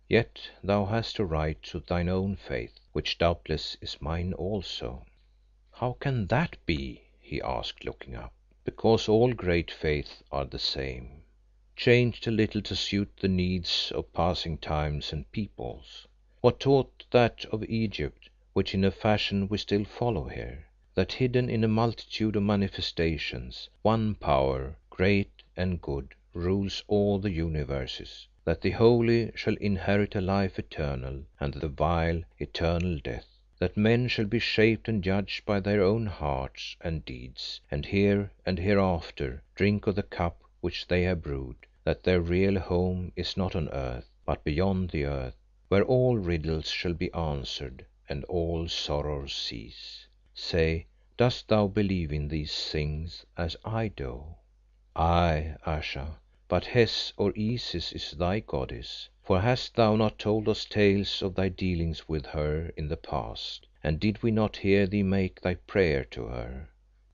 Yet thou hast a right to thine own faith, which doubtless is mine also." "How can that be?" he asked, looking up. "Because all great faiths are the same, changed a little to suit the needs of passing times and peoples. What taught that of Egypt, which in a fashion we still follow here, that hidden in a multitude of manifestations, one power, great and good, rules all the universes, that the holy shall inherit a life eternal, and the vile eternal death, that men shall be shaped and judged by their own hearts and deeds, and here and hereafter drink of the cup which they have brewed, that their real home is not on earth, but beyond the earth, where all riddles shall be answered and all sorrows cease. Say, dost thou believe in these things as I do?" "Aye, Ayesha, but Hes or Isis is thy goddess, for hast thou not told us tales of thy dealings with her in the past, and did we not hear thee make thy prayer to her?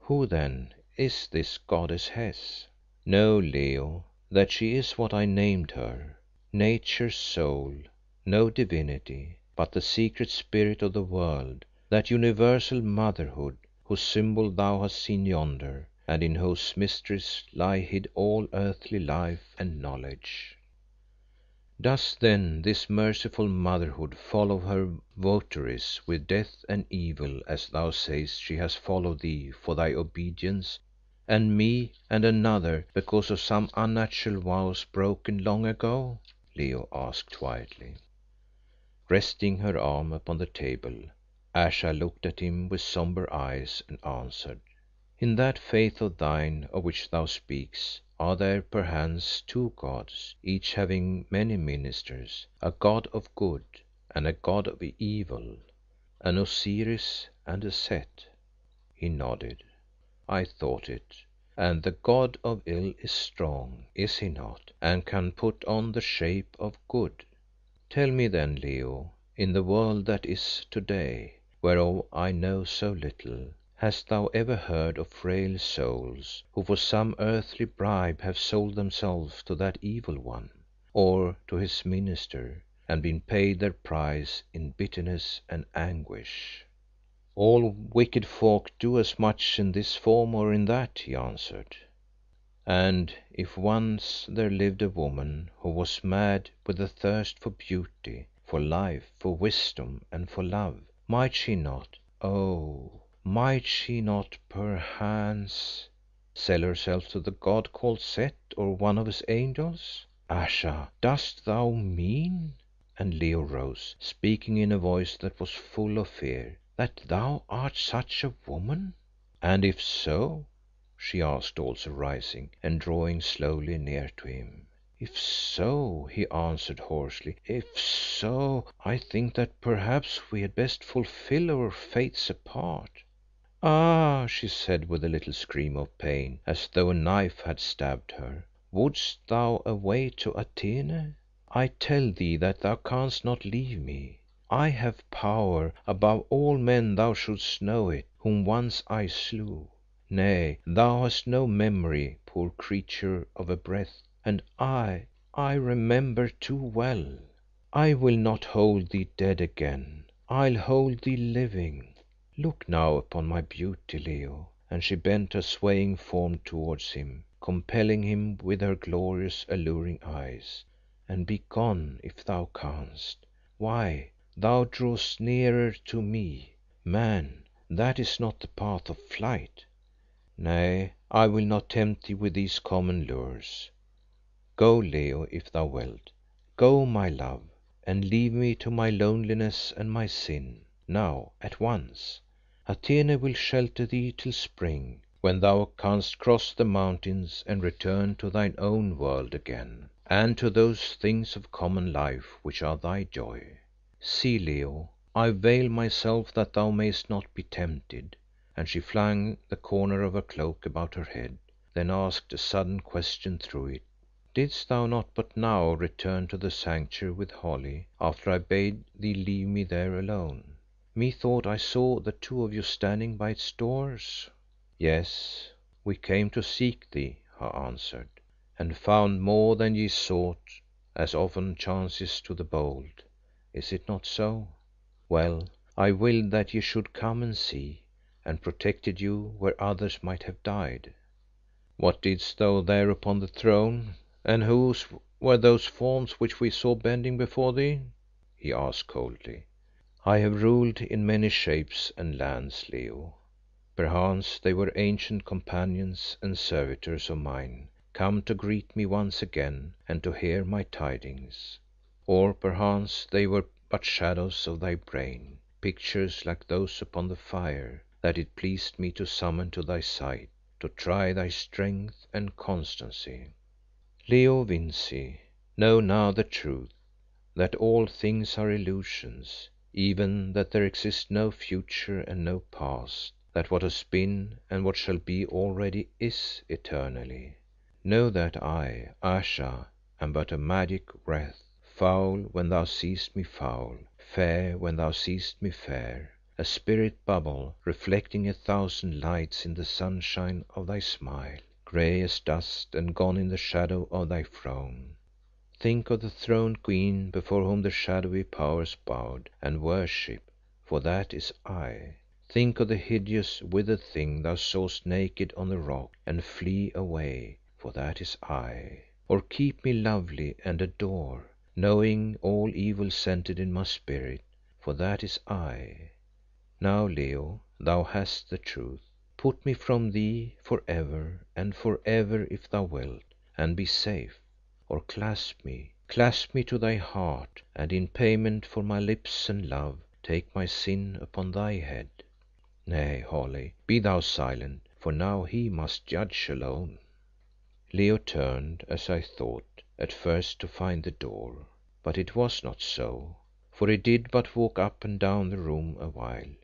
Who then is this goddess Hes?" "Know, Leo, that she is what I named her, Nature's soul, no divinity, but the secret spirit of the world, that universal motherhood, whose symbol thou hast seen yonder, and in whose mysteries lie hid all earthly life and knowledge. Does then this merciful motherhood follow her votaries with death and evil as thou sayest she has followed thee for thy obedience, and me and another because of some unnatural vows broken long ago?" Leo asked quietly. Resting her arm upon the table, Ayesha looked at him with sombre eyes and answered "In that faith of thine of which thou speakest, are there perchance two gods, each having many ministers, a god of good and a god of evil, an Osiris and a Set?" He nodded. "I thought it. And the god of ill is strong, is he not, and can put on the shape of good? Tell me then, Leo, in the world that is to day, whereof I know so little, hast thou ever heard of frail souls who for some earthly bribe have sold themselves to that Evil One, or to his minister, and been paid their price in bitterness and anguish?" "All wicked folk do as much in this form or in that," he answered. "And if once there lived a woman who was mad with a thirst for beauty, for life, for wisdom and for love, might she not, oh! might she not perchance sell herself to the god called Set, or one of his angels? Ayesha, dost thou mean," and Leo rose, speaking in a voice that was full of fear, "that thou art such a woman?" "And if so?" she asked, also rising and drawing slowly near to him. "If so," he answered hoarsely, "if so, I think that perhaps we had best fulfil our fates apart." "Ah!" she said with a little scream of pain, as though a knife had stabbed her, "wouldst thou away to Atene? I tell thee that thou canst not leave me. I have power above all men, thou shouldst know it, whom once I slew. Nay, thou hast no memory, poor creature of a breath, and I remember too well. I will not hold thee dead again, I'll hold thee living. Look now upon my beauty, Leo," and she bent her swaying form towards him, compelling him with her glorious, alluring eyes, "and be gone if thou canst. Why, thou drawest nearer to me. Man, that is not the path of flight." "Nay, I will not tempt thee with these common lures. Go, Leo, if thou wilt. Go, my love, and leave me to my loneliness and my sin, now, at once. Atene will shelter thee till spring, when thou canst cross the mountains and return to thine own world again, and to those things of common life which are thy joy. See, Leo, I veil myself that thou mayest not be tempted," and she flung the corner of her cloak about her head, then asked a sudden question through it. "Didst thou not but now return to the Sanctuary with Holly, after I bade thee leave me there alone? Methought I saw the two of you standing by its doors." "Yes, we came to seek thee," he answered, "and found more than ye sought, as often chances to the bold. Is it not so? Well, I willed that ye should come and see, and protected you where others might have died." "What didst thou there upon the throne, and whose were those forms which we saw bending before thee?" he asked coldly. "I have ruled in many shapes and lands, Leo. Perchance they were ancient companions and servitors of mine, come to greet me once again and to hear my tidings. Or perchance they were but shadows of thy brain, pictures like those upon the fire, that it pleased me to summon to thy sight, to try thy strength and constancy. Leo Vincey, know now the truth, that all things are illusions, even that there exists no future and no past, that what has been and what shall be already is eternally. Know that I, Ayesha, am but a magic wreath, foul when thou seest me foul, fair when thou seest me fair, a spirit bubble reflecting 1,000 lights in the sunshine of thy smile, grey as dust and gone in the shadow of thy frown. Think of the throned queen before whom the shadowy powers bowed and worshipped, for that is I. Think of the hideous, withered thing thou sawest naked on the rock, and flee away, for that is I. Or keep me lovely and adore, knowing all evil centred in my spirit, for that is I. Now, Leo, thou hast the truth. Put me from thee for ever and for ever if thou wilt, and be safe. Or clasp me to thy heart, and in payment for my lips and love, take my sin upon thy head. Nay, Holly, be thou silent, for now he must judge alone." Leo turned, as I thought, at first to find the door. But it was not so, for he did but walk up and down the room a while.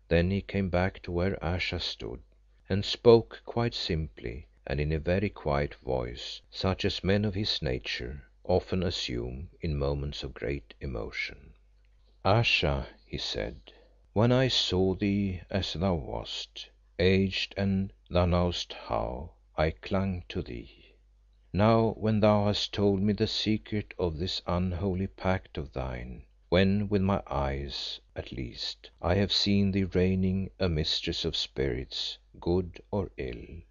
Then he came back to where Ayesha stood, and spoke quite simply and in a very quiet voice, such as men of his nature often assume in moments of great emotion. "Ayesha," he said, "when I saw thee as thou wast, aged and thou knowest how, I clung to thee. Now when thou hast told me the secret of this unholy pact of thine, when with my eyes, at least, I have seen thee reigning a mistress of spirits, good or ill,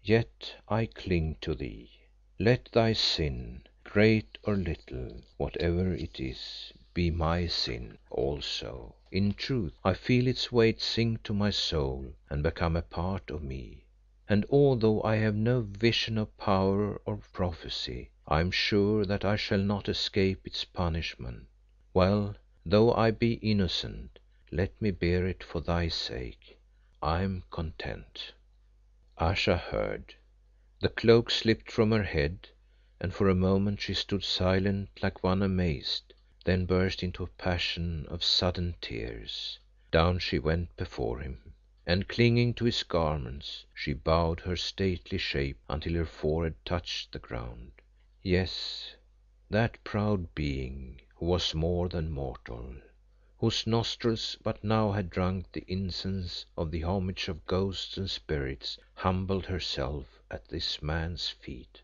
yet I cling to thee. Let thy sin, great or little, whatever it is, be my sin also. In truth I feel its weight sink to my soul and become a part of me, and although I have no vision of power or prophecy, I am sure that I shall not escape its punishment. Well, though I be innocent, let me bear it for thy sake. I am content." Ayesha heard. The cloak slipped from her head, and for a moment she stood silent like one amazed, then burst into a passion of sudden tears. Down she went before him, and clinging to his garments, she bowed her stately shape until her forehead touched the ground. Yes, that proud being who was more than mortal, whose nostrils but now had drunk the incense of the homage of ghosts and spirits, humbled herself at this man's feet.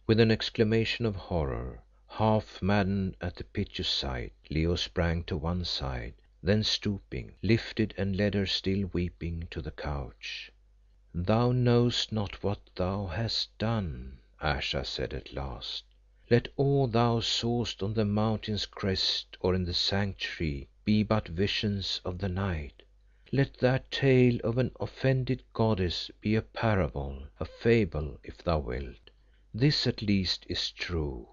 With an exclamation of horror, half maddened at the piteous sight, Leo sprang to one side, then stooping, lifted and led her still weeping to the couch. "Thou knowest not what thou hast done," Ayesha said at last. "Let all thou sawest on the mountain's crest or in the sanctuary be but visions of the night. Let that tale of an offended goddess be a parable, a fable if thou wilt. This at least is true.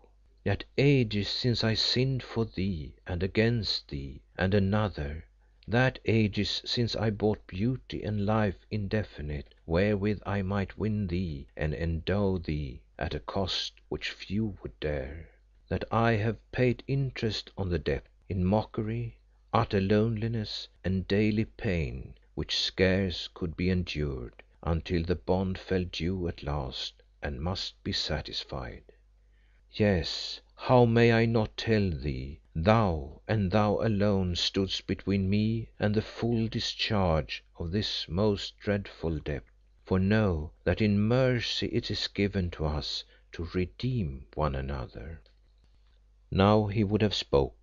Yet ages since I sinned for thee and against thee and another, that ages since I bought beauty and life indefinite, wherewith I might win thee and endow thee at a cost which few would dare. That I have paid interest on the debt, in mockery, utter loneliness and daily pain which scarce could be endured, until the bond fell due at last and must be satisfied. Yes, how may I not tell thee, thou and thou alone stoodst between me and the full discharge of this most dreadful debt, for know that in mercy it is given to us to redeem one another." Now he would have spoke,